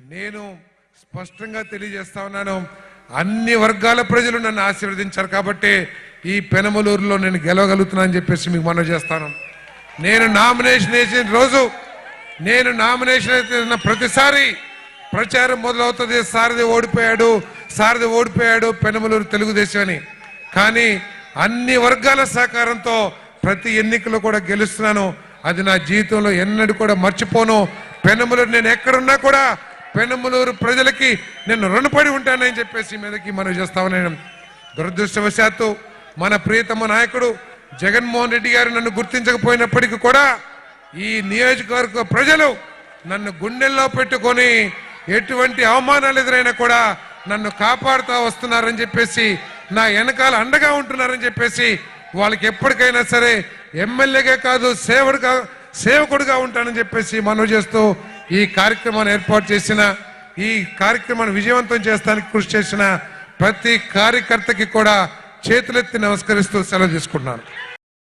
నేను స్పష్టంగా తెలియజేస్తా ఉన్నాను, అన్ని వర్గాల ప్రజలు నన్ను ఆశీర్వదించారు కాబట్టి ఈ పెనమలూరులో నేను గెలవగలుగుతున్నానని చెప్పేసి మీకు మనవి చేస్తాను. నేను నామినేషన్ వేసిన రోజు, నేను నామినేషన్ వేసిన ప్రతిసారి ప్రచారం మొదలవుతుంది, సారథి ఓడిపోయాడు పెనమలూరు తెలుగుదేశం అని. కానీ అన్ని వర్గాల సహకారంతో ప్రతి ఎన్నికలో కూడా గెలుస్తున్నాను. అది నా జీవితంలో ఎన్నడూ కూడా మర్చిపోను. పెనమలూరు నేను ఎక్కడున్నా కూడా పెనమలూరు ప్రజలకి నేను రుణపడి ఉంటానని చెప్పేసి మీదకి మనం చేస్తామని. దురదృష్టవశాత్తు మన ప్రియతమ నాయకుడు జగన్మోహన్ రెడ్డి గారు నన్ను గుర్తించకపోయినప్పటికీ కూడా ఈ నియోజకవర్గ ప్రజలు నన్ను గుండెల్లో పెట్టుకొని ఎటువంటి అవమానాలు ఎదురైనా కూడా నన్ను కాపాడుతూ వస్తున్నారని చెప్పేసి, నా వెనకాల అండగా ఉంటున్నారని చెప్పేసి, వాళ్ళకి ఎప్పటికైనా సరే ఎమ్మెల్యేగా కాదు సేవకుడుగా ఉంటానని చెప్పేసి మనవి చేస్తూ ఈ కార్యక్రమాన్ని ఏర్పాటు చేసిన, ఈ కార్యక్రమాన్ని విజయవంతం చేస్తానికి కృషి చేసిన ప్రతి కార్యకర్తకి కూడా చేతులెత్తి నమస్కరిస్తూ సెలవు తీసుకుంటున్నాను.